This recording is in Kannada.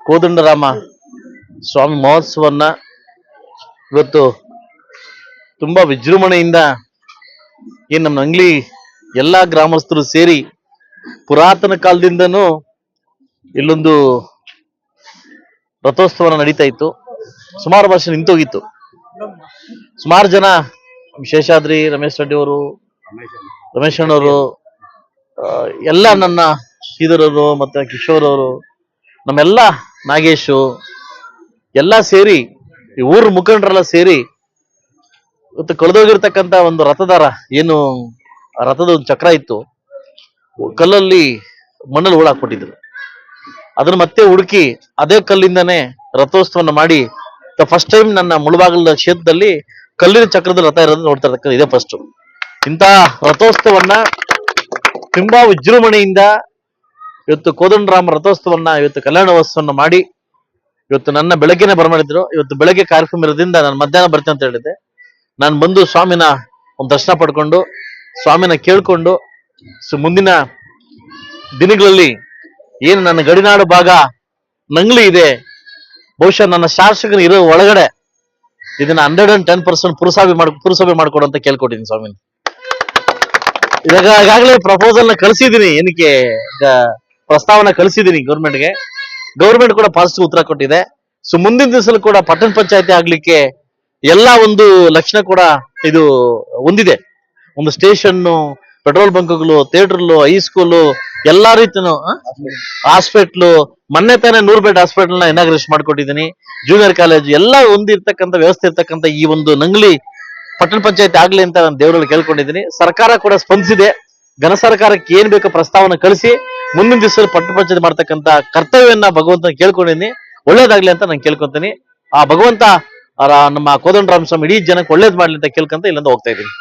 ಕೋದಂಡರಾಮ ಸ್ವಾಮಿ ಮಹೋತ್ಸವನ್ನ ಇವತ್ತು ತುಂಬಾ ವಿಜೃಂಭಣೆಯಿಂದ ನಮ್ಮ ನಂಗ್ಲಿ ಎಲ್ಲಾ ಗ್ರಾಮಸ್ಥರು ಸೇರಿ ಪುರಾತನ ಕಾಲದಿಂದನೂ ಇಲ್ಲೊಂದು ರಥೋತ್ಸವ ನಡೀತಾ ಇತ್ತು. ಸುಮಾರು ವರ್ಷ ನಿಂತೋಗಿತ್ತು. ಸುಮಾರು ಜನ ಶೇಷಾದ್ರಿ ರಮೇಶ್ ರೆಡ್ಡಿ ಅವರು, ರಮೇಶ್ ಅಣ್ಣವರು, ಎಲ್ಲ ನನ್ನ ಶ್ರೀಧರವರು ಮತ್ತೆ ಕಿಶೋರ್ ಅವರು, ನಮ್ಮೆಲ್ಲ ನಾಗೇಶು ಎಲ್ಲ ಸೇರಿ ಈ ಊರ ಮುಖಂಡರೆಲ್ಲ ಸೇರಿ ಇವತ್ತು ಕಳೆದೋಗಿರ್ತಕ್ಕಂಥ ಒಂದು ರಥದಾರ ಏನು ರಥದ ಒಂದು ಚಕ್ರ ಇತ್ತು, ಕಲ್ಲಲ್ಲಿ ಮಣ್ಣಲ್ಲಿ ಹೂಳಾಕ್ಬಿಟ್ಟಿದ್ರು. ಅದನ್ನ ಮತ್ತೆ ಹುಡುಕಿ ಅದೇ ಕಲ್ಲಿಂದಾನೇ ರಥೋತ್ಸವನ್ನ ಮಾಡಿ ಫಸ್ಟ್ ಟೈಮ್ ನನ್ನ ಮುಳಬಾಗಲ ಕ್ಷೇತ್ರದಲ್ಲಿ ಕಲ್ಲಿನ ಚಕ್ರದ ರಥ ಇರೋದು ನೋಡ್ತಾ ಇರ್ತಕ್ಕಂಥ ಇದೇ ಫಸ್ಟ್. ಇಂಥ ರಥೋತ್ಸವನ್ನ ತುಂಬಾ ವಿಜೃಂಭಣೆಯಿಂದ ಇವತ್ತು ಕೋದಂಡರಾಮ ರಥೋತ್ಸವನ್ನ ಇವತ್ತು ಕಲ್ಯಾಣೋತ್ಸವನ್ನ ಮಾಡಿ ಇವತ್ತು ನನ್ನ ಬೆಳಗ್ಗೆನೆ ಬರಮಾಡಿದ್ರು. ಇವತ್ತು ಬೆಳಗ್ಗೆ ಕಾರ್ಯಕ್ರಮ ಇರೋದ್ರಿಂದ ನಾನು ಮಧ್ಯಾಹ್ನ ಬರ್ತೀನಿ ಅಂತ ಹೇಳಿದ್ದೆ. ನಾನು ಬಂದು ಸ್ವಾಮಿನ ಒಂದು ದರ್ಶನ ಪಡ್ಕೊಂಡು ಸ್ವಾಮಿನ ಕೇಳ್ಕೊಂಡು ಮುಂದಿನ ದಿನಗಳಲ್ಲಿ ಏನು ನನ್ನ ಗಡಿನಾಡು ಭಾಗ ನಂಗ್ಲಿ ಇದೆ, ಬಹುಶಃ ನನ್ನ ಶಾಸಕರು ಇರೋ ಒಳಗಡೆ ಇದನ್ನ 110% ಪುರಸಭೆ ಮಾಡ್ಕೊಡು ಅಂತ ಕೇಳ್ಕೊಟ್ಟಿದ್ದೀನಿ ಸ್ವಾಮಿನ. ಈಗಾಗಲೇ ಪ್ರಪೋಸಲ್ ನ ಕಳಿಸಿದೀನಿ, ಏನಕ್ಕೆ ಪ್ರಸ್ತಾವನೆ ಕಳಿಸಿದೀನಿ ಗೌರ್ಮೆಂಟ್ಗೆ. ಗೌರ್ಮೆಂಟ್ ಕೂಡ ಪಾಸಿಟಿವ್ ಉತ್ತರ ಕೊಟ್ಟಿದೆ. ಮುಂದಿನ ದಿವಸದಲ್ಲಿ ಕೂಡ ಪಟ್ಟಣ ಪಂಚಾಯತಿ ಆಗ್ಲಿಕ್ಕೆ ಎಲ್ಲ ಒಂದು ಲಕ್ಷಣ ಕೂಡ ಇದು ಹೊಂದಿದೆ. ಒಂದು ಸ್ಟೇಷನ್, ಪೆಟ್ರೋಲ್ ಬಂಕ್ಗಳು, ಥಿಯೇಟರ್ಲು, ಹೈಸ್ಕೂಲು, ಎಲ್ಲಾ ರೀತಿನೂ ಹಾಸ್ಪಿಟ್ಲು, ಮೊನ್ನೆ ತಾನೇ 100 ಬೆಡ್ ಹಾಸ್ಪಿಟಲ್ ನ ಇನಾಗ್ರೇಷನ್ ಮಾಡ್ಕೊಟ್ಟಿದ್ದೀನಿ. ಜೂನಿಯರ್ ಕಾಲೇಜ್ ಎಲ್ಲ ಹೊಂದಿರ್ತಕ್ಕಂಥ ವ್ಯವಸ್ಥೆ ಇರ್ತಕ್ಕಂಥ ಈ ಒಂದು ನಂಗ್ಲಿ ಪಟ್ಟಣ ಪಂಚಾಯತಿ ಆಗ್ಲಿ ಅಂತ ನಾನು ದೇವರಲ್ಲಿ ಕೇಳ್ಕೊಂಡಿದ್ದೀನಿ. ಸರ್ಕಾರ ಕೂಡ ಸ್ಪಂದಿಸಿದೆ. ಘನ ಸರ್ಕಾರಕ್ಕೆ ಏನ್ ಬೇಕೋ ಪ್ರಸ್ತಾವನೆ ಕಳಿಸಿ ಮುಂದಿನ ದಿವಸದಲ್ಲಿ ಪಟ್ಟಣ ಪಂಚಾಯತಿ ಮಾಡ್ತಕ್ಕಂಥ ಕರ್ತವ್ಯವನ್ನ ಭಗವಂತನ ಕೇಳ್ಕೊಂಡಿದ್ದೀನಿ. ಒಳ್ಳೇದಾಗ್ಲಿ ಅಂತ ನಾನು ಕೇಳ್ಕೊಂತೀನಿ. ಆ ಭಗವಂತ ನಮ್ಮ ಕೋದಂಡರಾಮ ಸ್ವಾಮಿ ಇಡೀ ಜನಕ್ಕೆ ಒಳ್ಳೇದ್ ಮಾಡ್ಲಿ ಅಂತ ಕೇಳ್ಕೊಂತ ಇಲ್ಲಿಂದ ಹೋಗ್ತಾ ಇದ್ದೀನಿ.